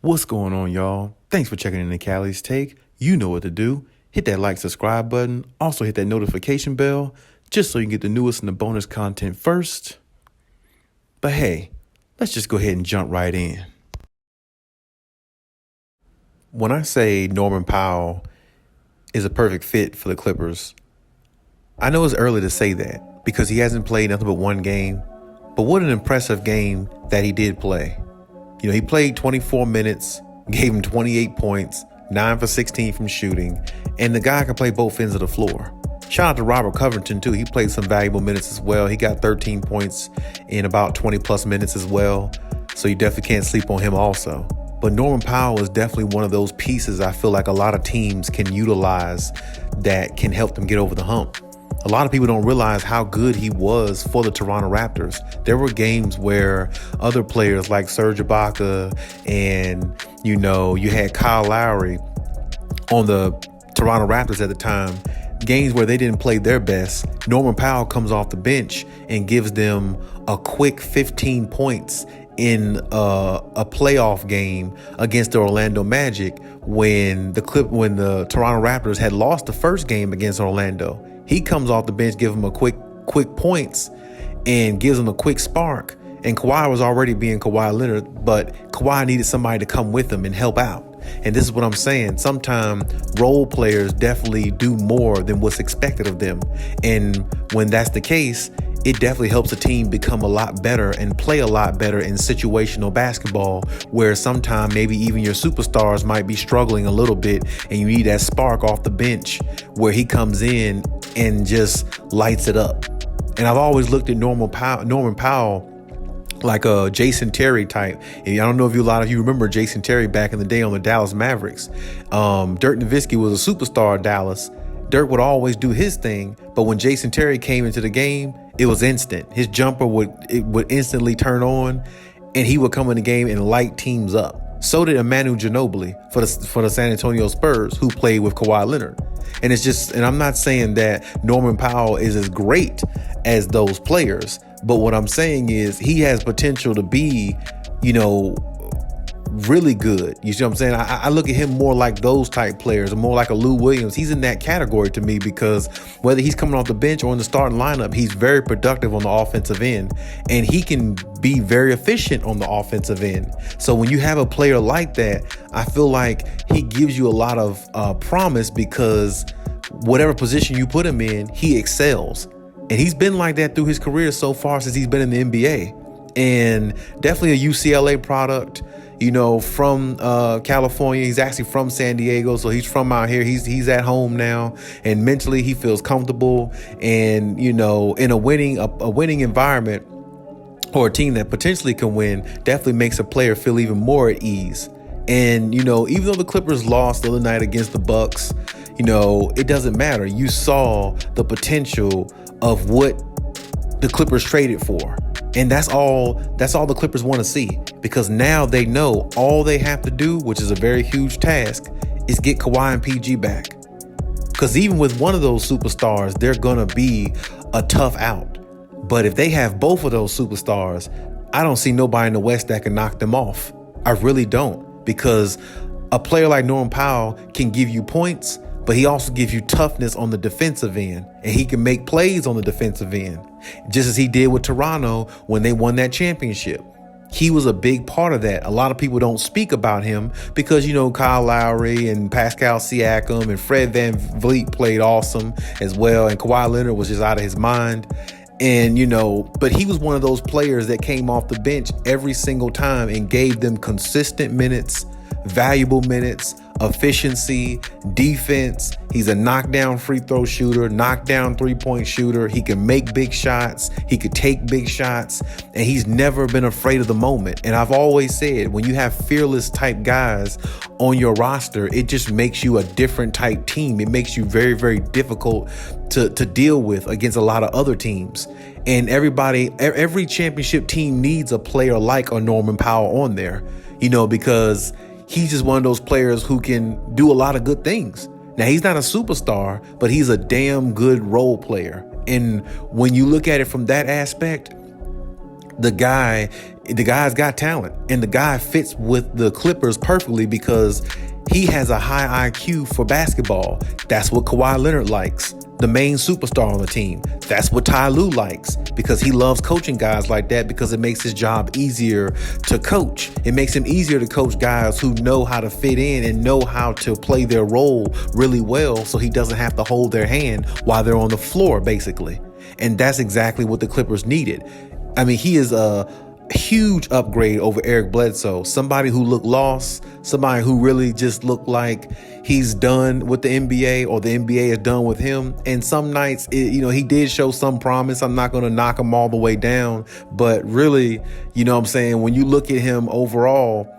What's going on, y'all? Thanks for checking in the Khaliis Take. You know what to do. Hit that like, subscribe button. Also hit that notification bell just so you can get the newest and the bonus content first. But hey, let's just go ahead and jump right in. When I say Norman Powell is a perfect fit for the Clippers, I know it's early to say that because he hasn't played nothing but one game. But what an impressive game that he did play. You know, he played 24 minutes, gave him 28 points, 9 for 16 from shooting, and the guy can play both ends of the floor. Shout out to Robert Covington, too. He played some valuable minutes as well. He got 13 points in about 20-plus minutes as well, so you definitely can't sleep on him also. But Norman Powell is definitely one of those pieces I feel like a lot of teams can utilize that can help them get over the hump. A lot of people don't realize how good he was for the Toronto Raptors. There were games where other players like Serge Ibaka and, you had Kyle Lowry on the Toronto Raptors at the time, games where they didn't play their best. Norman Powell comes off the bench and gives them a quick 15 points in a playoff game against the Orlando Magic when the Toronto Raptors had lost the first game against Orlando. He comes off the bench, gives him a quick points and gives him a quick spark. And Kawhi was already being Kawhi Leonard, but Kawhi needed somebody to come with him and help out. And this is what I'm saying. Sometimes role players definitely do more than what's expected of them. And when that's the case, it definitely helps a team become a lot better and play a lot better in situational basketball, where sometimes maybe even your superstars might be struggling a little bit and you need that spark off the bench where he comes in and just lights it up. And I've always looked at Norman Powell like a Jason Terry type. And I don't know if a lot of you remember Jason Terry back in the day on the Dallas Mavericks. Dirk Nowitzki was a superstar at Dallas. Dirk would always do his thing, but when Jason Terry came into the game, it was instant. His jumper would instantly turn on, and he would come in the game and light teams up. So did Emmanuel Ginobili for the San Antonio Spurs, who played with Kawhi Leonard. And and I'm not saying that Norman Powell is as great as those players, but what I'm saying is he has potential to be, really good. You see what I'm saying? I look at him more like those type players, more like a Lou Williams. He's in that category to me because whether he's coming off the bench or in the starting lineup, he's very productive on the offensive end, and he can be very efficient on the offensive end. So when you have a player like that, I feel like he gives you a lot of promise because whatever position you put him in, he excels. And he's been like that through his career so far since he's been in the NBA. And definitely a UCLA product. From California. He's actually from San Diego, so he's from out here. He's at home now, and mentally he feels comfortable. And in a winning environment or a team that potentially can win, definitely makes a player feel even more at ease. And even though the Clippers lost the other night against the Bucks, it doesn't matter. You saw the potential of what the Clippers traded for. And that's all the Clippers want to see, because now they know all they have to do, which is a very huge task, is get Kawhi and PG back. Because even with one of those superstars, they're going to be a tough out. But if they have both of those superstars, I don't see nobody in the West that can knock them off. I really don't, because a player like Norman Powell can give you points, but he also gives you toughness on the defensive end, and he can make plays on the defensive end, just as he did with Toronto when they won that championship. He was a big part of that. A lot of people don't speak about him because, Kyle Lowry and Pascal Siakam and Fred VanVleet played awesome as well, and Kawhi Leonard was just out of his mind. And, but he was one of those players that came off the bench every single time and gave them consistent minutes, valuable minutes, efficiency, defense. He's a knockdown free throw shooter, knockdown 3-point shooter. He can make big shots. He could take big shots, and he's never been afraid of the moment. And I've always said, when you have fearless type guys on your roster, it just makes you a different type team. It makes you very, very difficult to deal with against a lot of other teams. And every championship team needs a player like a Norman Powell on there, because he's just one of those players who can do a lot of good things. Now, he's not a superstar, but he's a damn good role player. And when you look at it from that aspect, the guy The guy's got talent, and the guy fits with the Clippers perfectly because he has a high IQ for basketball. That's what Kawhi Leonard likes, the main superstar on the team. That's what Ty Lue likes because he loves coaching guys like that because it makes his job easier to coach. It makes him easier to coach guys who know how to fit in and know how to play their role really well so he doesn't have to hold their hand while they're on the floor, basically. And that's exactly what the Clippers needed. I mean, he is a huge upgrade over Eric Bledsoe, somebody who looked lost, somebody who really just looked like he's done with the NBA or the NBA is done with him. And some nights, he did show some promise. I'm not going to knock him all the way down, but really, you know what I'm saying? When you look at him overall,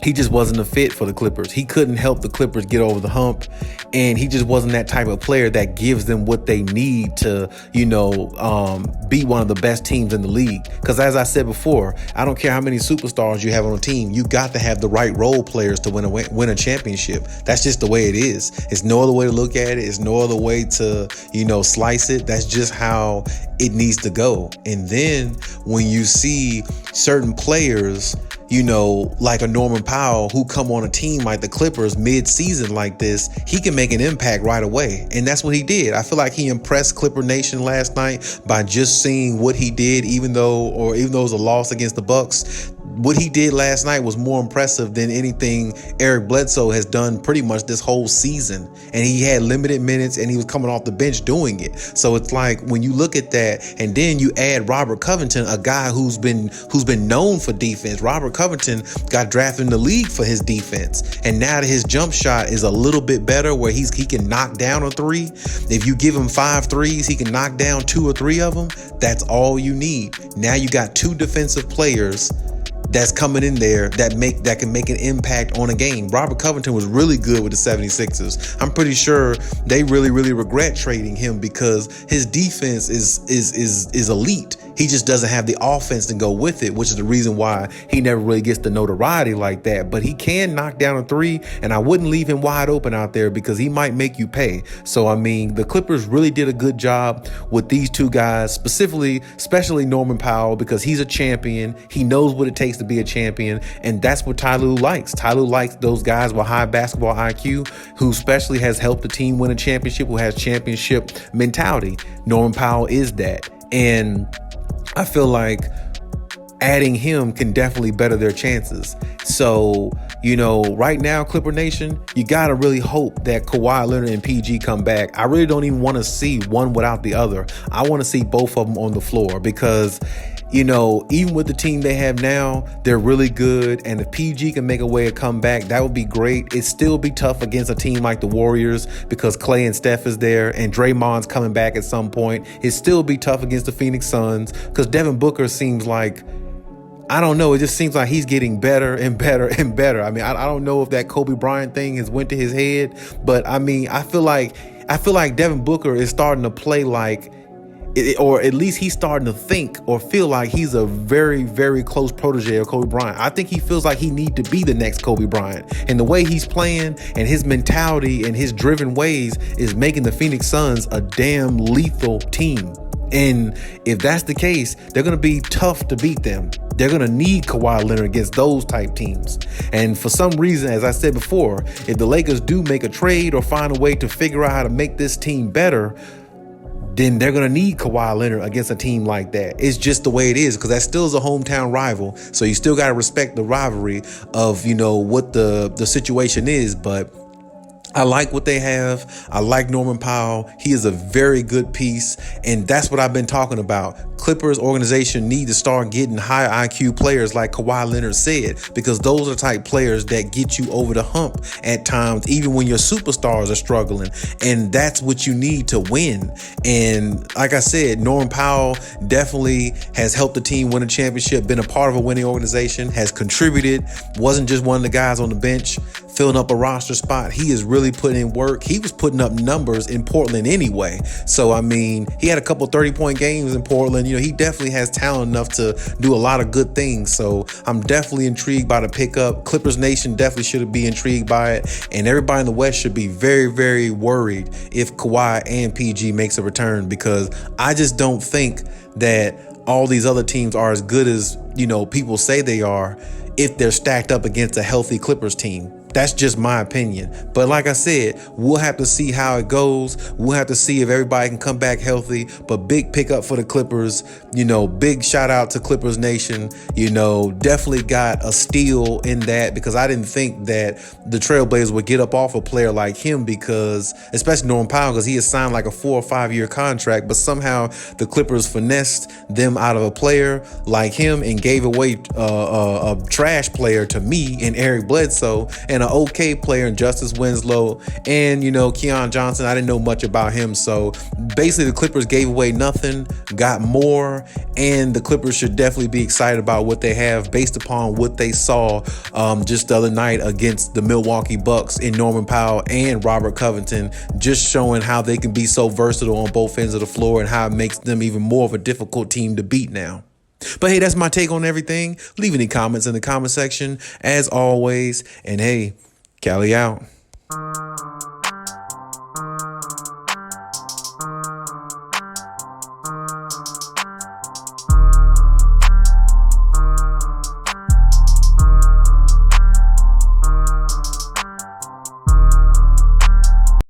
he just wasn't a fit for the Clippers. He couldn't help the Clippers get over the hump, and he just wasn't that type of player that gives them what they need to, be one of the best teams in the league. Because as I said before, I don't care how many superstars you have on a team, you got to have the right role players to win a championship. That's just the way it is. It's no other way to look at it. It's no other way to, slice it. That's just how it needs to go. And then when you see certain players, like a Norman Powell who come on a team like the Clippers mid-season like this, he can make an impact right away. And that's what he did. I feel like he impressed Clipper Nation last night by just seeing what he did, even though it was a loss against the Bucks. What he did last night was more impressive than anything Eric Bledsoe has done pretty much this whole season. And he had limited minutes and he was coming off the bench doing it. So it's like when you look at that and then you add Robert Covington, a guy who's been known for defense. Robert Covington got drafted in the league for his defense. And now that his jump shot is a little bit better where he can knock down a three. If you give him 5 threes, he can knock down 2 or 3 of them. That's all you need. Now you got 2 defensive players that's coming in there that can make an impact on a game. Robert Covington was really good with the 76ers. I'm pretty sure they really, really regret trading him because his defense is elite. He just doesn't have the offense to go with it, which is the reason why he never really gets the notoriety like that. But he can knock down a 3, and I wouldn't leave him wide open out there because he might make you pay. So, I mean, the Clippers really did a good job with these 2 guys, especially Norman Powell, because he's a champion. He knows what it takes to be a champion, and that's what Ty Lue likes. Ty Lue likes those guys with high basketball IQ, who especially has helped the team win a championship, who has championship mentality. Norman Powell is that. And I feel like adding him can definitely better their chances. So, right now, Clipper Nation, you got to really hope that Kawhi Leonard and PG come back. I really don't even want to see one without the other. I want to see both of them on the floor because, even with the team they have now, they're really good. And if PG can make a way to come back, that would be great. It'd still be tough against a team like the Warriors because Clay and Steph is there and Draymond's coming back at some point. It'd still be tough against the Phoenix Suns because Devin Booker seems like, I don't know. It just seems like he's getting better and better and better. I mean, I don't know if that Kobe Bryant thing has went to his head, but I mean, I feel like Devin Booker is starting to play like, or at least he's starting to think or feel like he's a very, very close protege of Kobe Bryant. I think he feels like he needs to be the next Kobe Bryant. And the way he's playing and his mentality and his driven ways is making the Phoenix Suns a damn lethal team. And if that's the case, they're going to be tough to beat them. They're going to need Kawhi Leonard against those type teams. And for some reason, as I said before, if the Lakers do make a trade or find a way to figure out how to make this team better, then they're going to need Kawhi Leonard against a team like that. It's just the way it is because that still is a hometown rival. So you still got to respect the rivalry of, what the situation is. But I like what they have. I like Norman Powell. He is a very good piece. And that's what I've been talking about. Clippers organization need to start getting high IQ players like Kawhi Leonard said, because those are the type players that get you over the hump at times, even when your superstars are struggling. And that's what you need to win. And like I said, Norman Powell definitely has helped the team win a championship, been a part of a winning organization, has contributed, wasn't just one of the guys on the bench filling up a roster spot. He is really putting in work. He was putting up numbers in Portland anyway. So, I mean, he had a couple 30-point games in Portland. He definitely has talent enough to do a lot of good things. So I'm definitely intrigued by the pickup. Clippers Nation definitely should be intrigued by it. And everybody in the West should be very, very worried if Kawhi and PG makes a return, because I just don't think that all these other teams are as good as, people say they are if they're stacked up against a healthy Clippers team. That's just my opinion. But like I said, we'll have to see how it goes. We'll have to see if everybody can come back healthy. But big pickup for the Clippers. Big shout out to Clippers Nation. Definitely got a steal in that, because I didn't think that the Trailblazers would get up off a player like him, because especially Norman Powell, because he has signed like a 4 or 5 year contract. But somehow the Clippers finessed them out of a player like him and gave away a trash player to me in Eric Bledsoe, and an okay player in Justice Winslow, and Keon Johnson. I didn't know much about him, so basically the Clippers gave away nothing, got more, and the Clippers should definitely be excited about what they have based upon what they saw just the other night against the Milwaukee Bucks in Norman Powell and Robert Covington, just showing how they can be so versatile on both ends of the floor and how it makes them even more of a difficult team to beat now. But hey, that's my take on everything. Leave any comments in the comment section as always. And hey, Khaliis out.